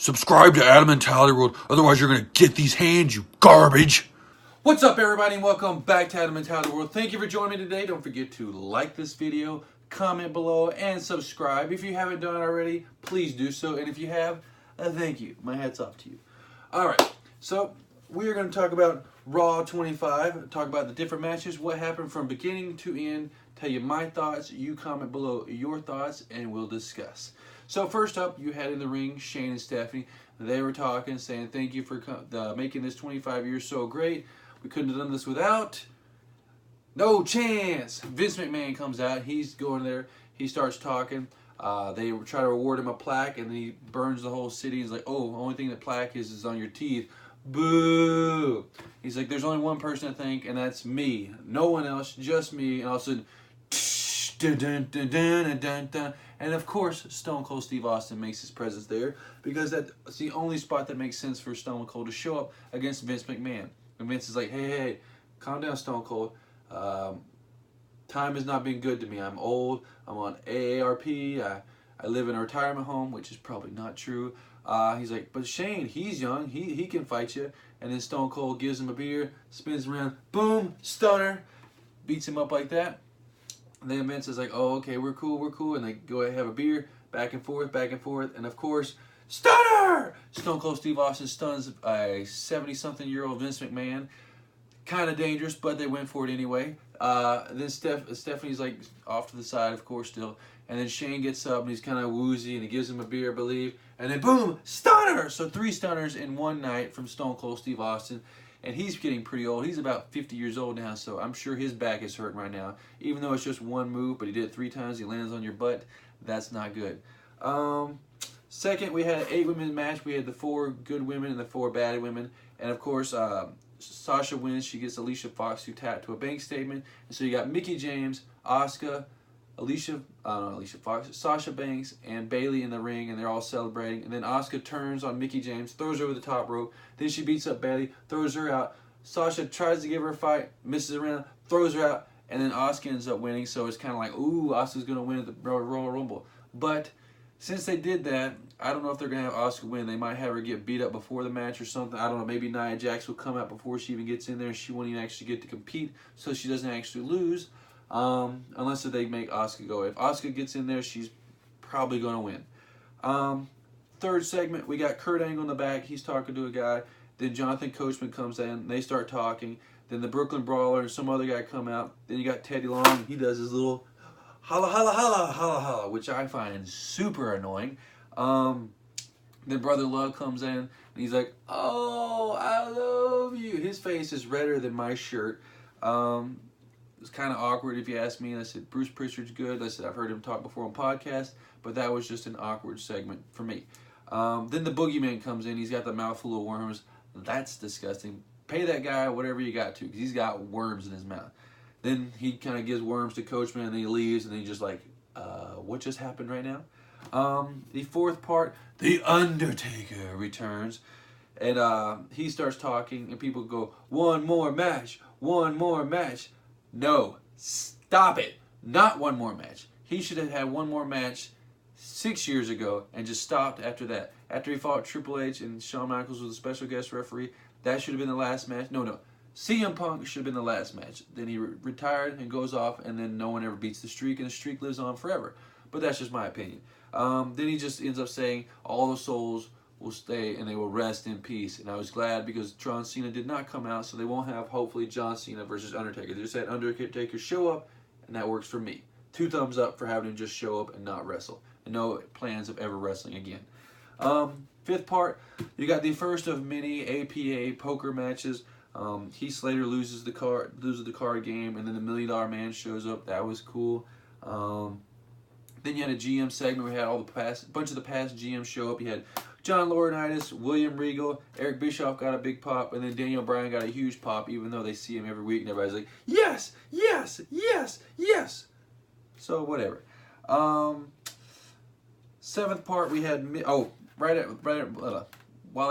Subscribe to Adam Mentality World, otherwise you're gonna get these hands, you garbage. What's up, everybody, and welcome back to Adam Mentality World. Thank you for joining me today. Don't forget to like this video, comment below, and subscribe. If you haven't done it already, please do so. And if you have, thank you. My hat's off to you. All right, so we are going to talk about Raw 25, talk about the different matches, what happened from beginning to end, tell you my thoughts, you comment below your thoughts, and we'll discuss. So first up, you had in the ring Shane and Stephanie. They were talking, saying thank you for making this 25 years so great. We couldn't have done this without. No chance. Vince McMahon comes out. He's going there. He starts talking. They try to award him a plaque, and then he burns the whole city. He's like, oh, the only thing that plaque is on your teeth. Boo. He's like, there's only one person to thank, and that's me. No one else, just me. And all of a sudden, dun, dun, dun, dun, dun, dun. And of course, Stone Cold Steve Austin makes his presence there because that's the only spot that makes sense for Stone Cold to show up against Vince McMahon. And Vince is like, hey, calm down, Stone Cold. Time has not been good to me. I'm old. I'm on AARP. I live in a retirement home, which is probably not true. He's like, but Shane, he's young. He can fight you. And then Stone Cold gives him a beer, spins around, boom, stunner, beats him up like that. And then Vince is like, oh, okay, we're cool. And they go ahead and have a beer, back and forth. And of course, stunner! Stone Cold Steve Austin stuns a 70-something-year-old Vince McMahon. Kind of dangerous, but they went for it anyway. Then Stephanie's like off to the side, of course, still. And then Shane gets up and he's kind of woozy and he gives him a beer, I believe. And then boom, stunner! So 3 stunners in one night from Stone Cold Steve Austin. And he's getting pretty old. He's about 50 years old now, so I'm sure his back is hurting right now. Even though it's just one move, but he did it 3 times. He lands on your butt. That's not good. Second, we had an 8-women match. We had the 4 good women and the 4 bad women. And, of course, Sasha wins. She gets Alicia Fox to tap to a bank statement. And so you got Mickie James, Asuka, Sasha Banks, and Bayley in the ring, and they're all celebrating. And then Asuka turns on Mickie James, throws her over the top rope. Then she beats up Bayley, throws her out. Sasha tries to give her a fight, misses around, throws her out, and then Asuka ends up winning. So it's kind of like, ooh, Asuka's going to win at the Royal Rumble. But since they did that, I don't know if they're going to have Asuka win. They might have her get beat up before the match or something. I don't know. Maybe Nia Jax will come out before she even gets in there. She won't even actually get to compete, so she doesn't actually lose. Unless they make Asuka go. If Asuka gets in there, she's probably going to win. Third segment, we got Kurt Angle in the back. He's talking to a guy. Then Jonathan Coachman comes in. They start talking. Then the Brooklyn Brawler and some other guy come out. Then you got Teddy Long. He does his little holla, holla, holla, holla, holla, which I find super annoying. Then Brother Love comes in. And he's like, oh, I love you. His face is redder than my shirt. It was kind of awkward if you ask me. And I said, Bruce Pritchard's good. I said, I've heard him talk before on podcasts, but that was just an awkward segment for me. Then the Boogeyman comes in. He's got the mouth full of worms. That's disgusting. Pay that guy whatever you got to, because he's got worms in his mouth. Then he kind of gives worms to Coachman, and then he leaves, and then he's just like, what just happened right now? The fourth part, The Undertaker returns. And he starts talking, and people go, one more match. No, stop it. Not one more match. He should have had one more match 6 years ago and just stopped after that. After he fought Triple H and Shawn Michaels was a special guest referee, that should have been the last match. No. CM Punk should have been the last match. Then he retired and goes off, and then no one ever beats the streak, and the streak lives on forever. But that's just my opinion. Then he just ends up saying all the souls will stay and they will rest in peace. And I was glad because John Cena did not come out, so they won't have, hopefully, John Cena versus Undertaker. They just had Undertaker show up, and that works for me. 2 thumbs up for having him just show up and not wrestle. And no plans of ever wrestling again. Fifth part, you got the first of many APA poker matches. Heath Slater loses the card game, and then the $1 Million Man shows up. That was cool. Then you had a GM segment. We had all the bunch of the past GMs show up. You had John Laurinaitis, William Regal, Eric Bischoff got a big pop, and then Daniel Bryan got a huge pop, even though they see him every week, and everybody's like, yes. So, whatever. Seventh part, we had, while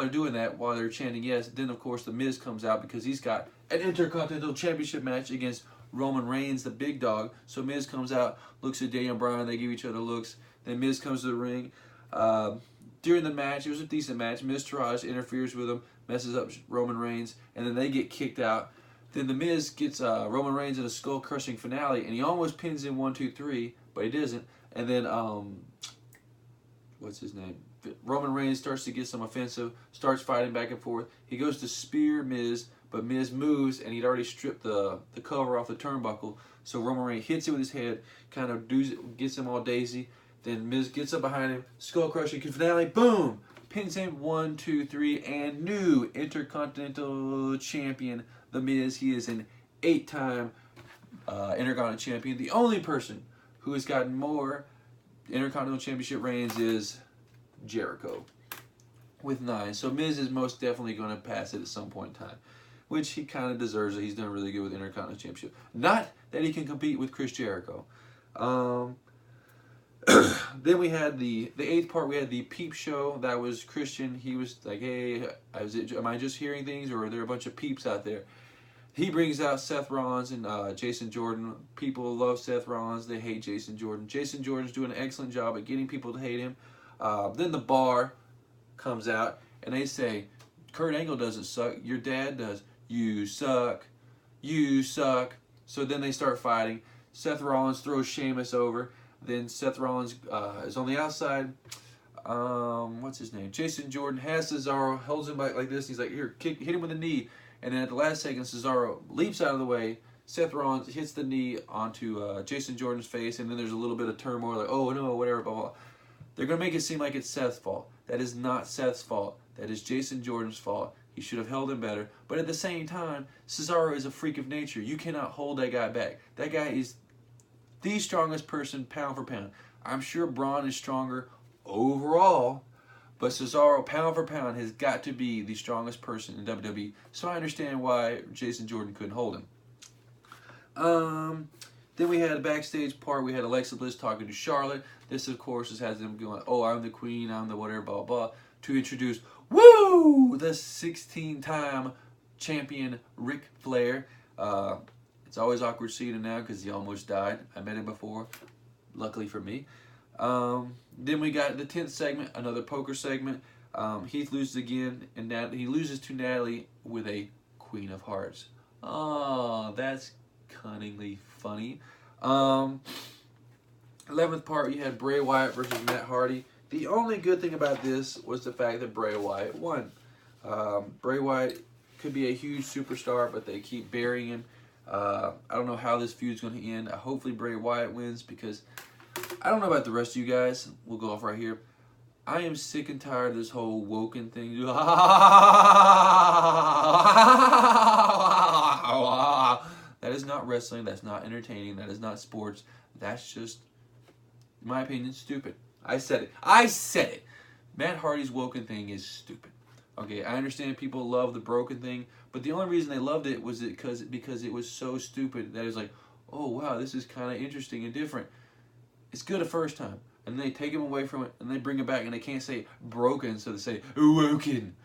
they're doing that, while they're chanting yes, then, of course, The Miz comes out because he's got an Intercontinental Championship match against Roman Reigns, the big dog. So Miz comes out, looks at Daniel Bryan, they give each other looks. Then Miz comes to the ring. during the match, it was a decent match. Miz Taraj interferes with him, messes up Roman Reigns, and then they get kicked out. Then the Miz gets Roman Reigns in a skull-crushing finale, and he almost pins him 1, 2, 3, but he doesn't. And then what's his name? Roman Reigns starts to get some offensive, starts fighting back and forth. He goes to spear Miz, but Miz moves, and he'd already stripped the cover off the turnbuckle. So Roman Reigns hits it with his head, kind of gets him all daisy. Then Miz gets up behind him, skull crushing finale, boom! Pins him 1, 2, 3, and new Intercontinental Champion, The Miz. He is an 8-time Intercontinental Champion. The only person who has gotten more Intercontinental Championship reigns is Jericho with 9. So Miz is most definitely going to pass it at some point in time, which he kind of deserves it. He's done really good with Intercontinental Championship. Not that he can compete with Chris Jericho. Then we had the 8th part. We had the Peep Show. That was Christian. He was like, hey, am I just hearing things, or are there a bunch of peeps out there? He brings out Seth Rollins and Jason Jordan. People love Seth Rollins. They hate Jason Jordan. Jason Jordan's doing an excellent job at getting people to hate him. Then the Bar comes out, and they say, Kurt Angle doesn't suck. Your dad does. You suck. You suck. So then they start fighting. Seth Rollins throws Sheamus over. Then Seth Rollins is on the outside. What's his name? Jason Jordan has Cesaro, holds him back like this. He's like, here, hit him with a knee. And then at the last second, Cesaro leaps out of the way. Seth Rollins hits the knee onto Jason Jordan's face. And then there's a little bit of turmoil, like, oh no, whatever, blah, blah. They're going to make it seem like it's Seth's fault. That is not Seth's fault. That is Jason Jordan's fault. He should have held him better. But at the same time, Cesaro is a freak of nature. You cannot hold that guy back. That guy is the strongest person pound for pound. I'm sure Braun is stronger overall, but Cesaro, pound for pound, has got to be the strongest person in WWE. So I understand why Jason Jordan couldn't hold him. Then we had a backstage part. We had Alexa Bliss talking to Charlotte. This, of course, has them going, oh, I'm the queen, I'm the whatever, blah, blah, to introduce, woo, the 16-time champion Ric Flair. It's always awkward seeing him now because he almost died. I met him before, luckily for me. Then we got the 10th segment, another poker segment. Heath loses again, and he loses to Natalie with a Queen of Hearts. Oh, that's cunningly funny. 11th part, you had Bray Wyatt versus Matt Hardy. The only good thing about this was the fact that Bray Wyatt won. Bray Wyatt could be a huge superstar, but they keep burying him. I don't know how this feud's going to end. Hopefully Bray Wyatt wins, because I don't know about the rest of you guys. We'll go off right here. I am sick and tired of this whole Woken thing. That is not wrestling. That's not entertaining. That is not sports. That's just, in my opinion, stupid. I said it. I said it. Matt Hardy's Woken thing is stupid. Okay, I understand people love the Broken thing, but the only reason they loved it was because it was so stupid that it's like, oh wow, this is kind of interesting and different. It's good the first time, and they take him away from it, and they bring it back, and they can't say broken, so they say Woken.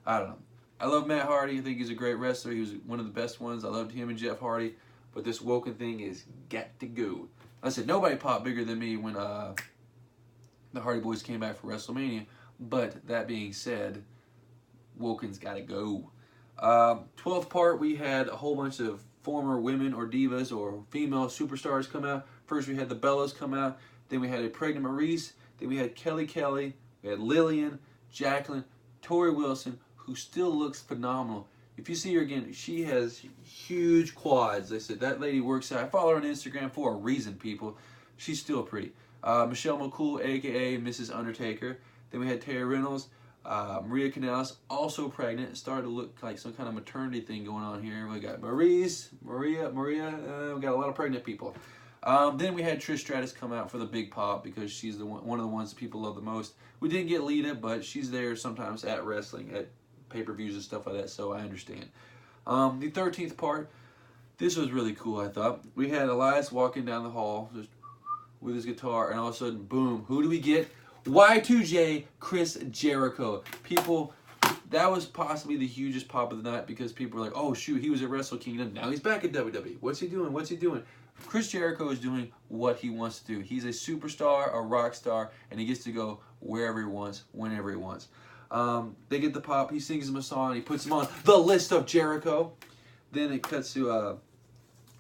I don't know. I love Matt Hardy. I think he's a great wrestler. He was one of the best ones. I loved him and Jeff Hardy, but this Woken thing is got to go. I said nobody popped bigger than me when the Hardy Boys came back for WrestleMania, but that being said, Woken's got to go. 12th part, we had a whole bunch of former women or divas or female superstars come out. First we had the Bellas come out. Then we had a pregnant Maurice. Then we had Kelly Kelly. We had Lillian, Jacqueline, Tori Wilson, who still looks phenomenal. If you see her again, she has huge quads. They said that lady works out. I follow her on Instagram for a reason, people. She's still pretty. Michelle McCool, a.k.a. Mrs. Undertaker. Then we had Terry Reynolds. Maria Kanellis, also pregnant. It started to look like some kind of maternity thing going on here. We got Maria. We got a lot of pregnant people. Then we had Trish Stratus come out for the big pop because she's one of the ones that people love the most. We didn't get Lita, but she's there sometimes at wrestling, at pay-per-views and stuff like that, so I understand. The 13th part, this was really cool, I thought. We had Elias walking down the hall just with his guitar, and all of a sudden, boom, who do we get? Y2J, Chris Jericho. People, that was possibly the hugest pop of the night because people were like, oh shoot, he was at Wrestle Kingdom, now he's back at WWE. What's he doing? What's he doing? Chris Jericho is doing what he wants to do. He's a superstar, a rock star, and he gets to go wherever he wants, whenever he wants. They get the pop. He sings him a song. He puts him on the list of Jericho. Then it cuts to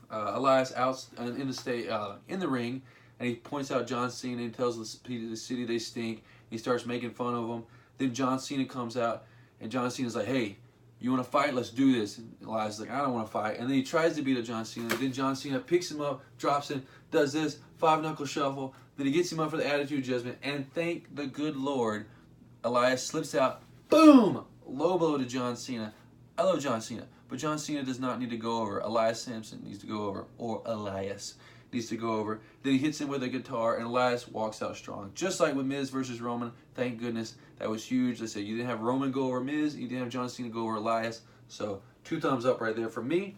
Elias out in the ring, and he points out John Cena and tells the city they stink. He starts making fun of them. Then John Cena comes out, and John Cena's like, "Hey, you want to fight? Let's do this." And Elias is like, "I don't want to fight." And then he tries to beat up John Cena. Then John Cena picks him up, drops him, does this 5-knuckle shuffle. Then he gets him up for the attitude adjustment. And thank the good Lord, Elias slips out. Boom! Low blow to John Cena. I love John Cena, but John Cena does not need to go over. Elias Sampson needs to go over, or Elias needs to go over. Then he hits him with a guitar, and Elias walks out strong. Just like with Miz versus Roman, thank goodness. That was huge. I said, you didn't have Roman go over Miz, you didn't have John Cena go over Elias. So 2 thumbs up right there for me.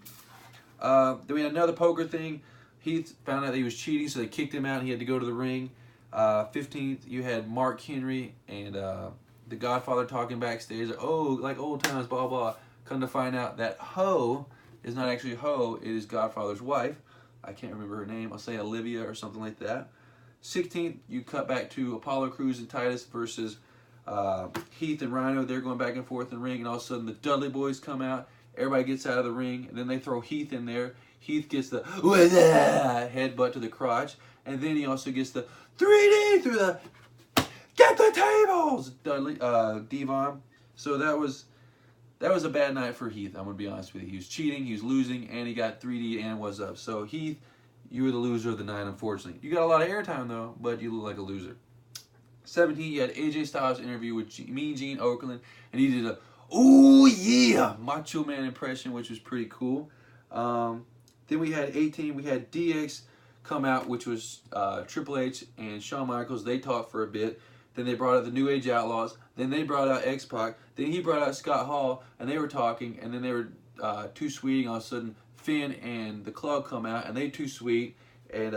Then we had another poker thing. Heath found out that he was cheating, so they kicked him out. He had to go to the ring. 15th, you had Mark Henry and the Godfather talking backstage. Oh, like old times, blah, blah. Come to find out that Ho is not actually Ho. It is Godfather's wife. I can't remember her name. I'll say Olivia or something like that. 16th, you cut back to Apollo Crews and Titus versus Heath and Rhino. They're going back and forth in the ring, and all of a sudden the Dudley Boys come out. Everybody gets out of the ring, and then they throw Heath in there. Heath gets the headbutt to the crotch, and then he also gets the 3D through the get the tables, Dudley, Devon. So that was a bad night for Heath. I'm gonna be honest with you. He was cheating, he was losing, and he got 3D and was up. So Heath, you were the loser of the night, unfortunately. You got a lot of airtime though, but you look like a loser. 17, you had AJ Styles interview with Mean Gene Okerlund, and he did a "ooh yeah" Macho Man impression, which was pretty cool. Then we had 18, we had DX come out, which was Triple H and Shawn Michaels. They talked for a bit. Then they brought out the New Age Outlaws. Then they brought out X-Pac. Then he brought out Scott Hall, and they were talking. And then they were too sweet. And all of a sudden, Finn and the Club come out, and they too sweet, and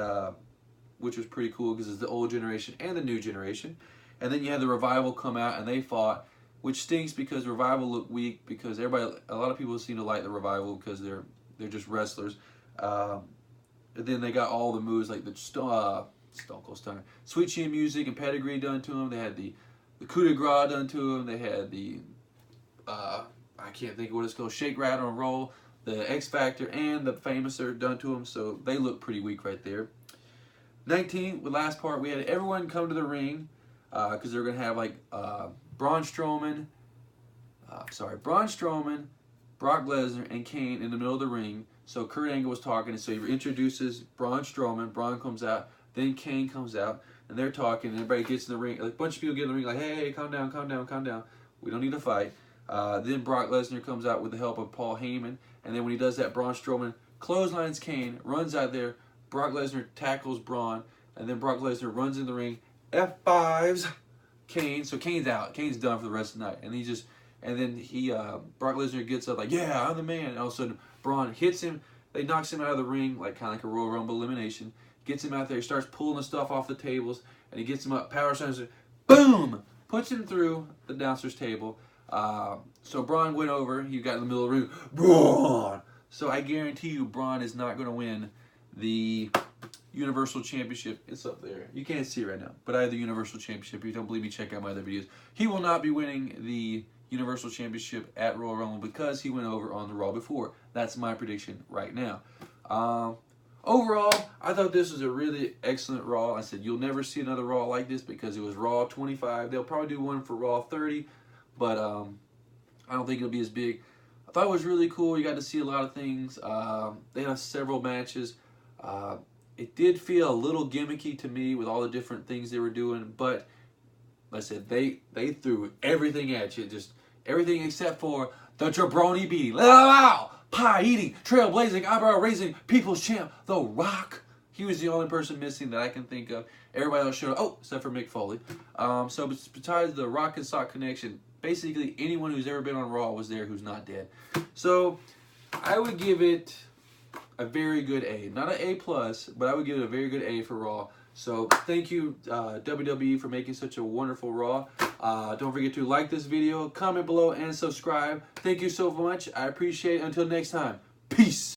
which was pretty cool because it's the old generation and the new generation. And then you had the Revival come out, and they fought, which stinks because Revival looked weak because a lot of people seem to like the Revival because they're just wrestlers. And then they got all the moves like the Stone Cold Stunner, Sweet Chin Music and Pedigree done to them. They had the coup de grace done to them. They had the I can't think of what it's called, Shake, Rattle, and Roll, the X Factor, and the Famouser done to them. So they look pretty weak right there. 19, the last part, we had everyone come to the ring because they're gonna have like Braun Strowman, Brock Lesnar, and Kane in the middle of the ring. So Kurt Angle was talking, and so he introduces Braun Strowman. Braun comes out, then Kane comes out, and they're talking, and everybody gets in the ring. Like, a bunch of people get in the ring like, hey, calm down, calm down, calm down. We don't need to fight. Then Brock Lesnar comes out with the help of Paul Heyman, and then when he does that, Braun Strowman clotheslines Kane, runs out there, Brock Lesnar tackles Braun, and then Brock Lesnar runs in the ring, F5s Kane. So Kane's out. Kane's done for the rest of the night. And then Brock Lesnar gets up like, yeah, I'm the man. And all of a sudden, Braun hits him. They knocks him out of the ring, like kind of like a Royal Rumble elimination. Gets him out there. He starts pulling the stuff off the tables, and he gets him up. Power slams, boom, puts him through the downstairs table. So Braun went over. He got in the middle of the ring. Braun. So I guarantee you, Braun is not going to win the Universal Championship. It's up there. You can't see it right now, but I have the Universal Championship. If you don't believe me, check out my other videos. He will not be winning the Universal Championship at Royal Rumble because he went over on the Raw before. That's my prediction right now. Overall, I thought this was a really excellent Raw. I said you'll never see another Raw like this because it was Raw 25. They'll probably do one for Raw 30, but I don't think it'll be as big. I thought it was really cool. You got to see a lot of things. They had several matches. It did feel a little gimmicky to me with all the different things they were doing, but like I said, they threw everything at you, just everything except for the jabroni beating, pie eating, trailblazing, eyebrow raising, people's champ, The Rock. He was the only person missing that I can think of. Everybody else showed up, except for Mick Foley. So besides the Rock and Sock connection, basically anyone who's ever been on Raw was there who's not dead. So I would give it a very good A. Not an A+, but I would give it a very good A for Raw. So thank you, WWE, for making such a wonderful Raw. Don't forget to like this video, comment below, and subscribe. Thank you so much. I appreciate it. Until next time, peace.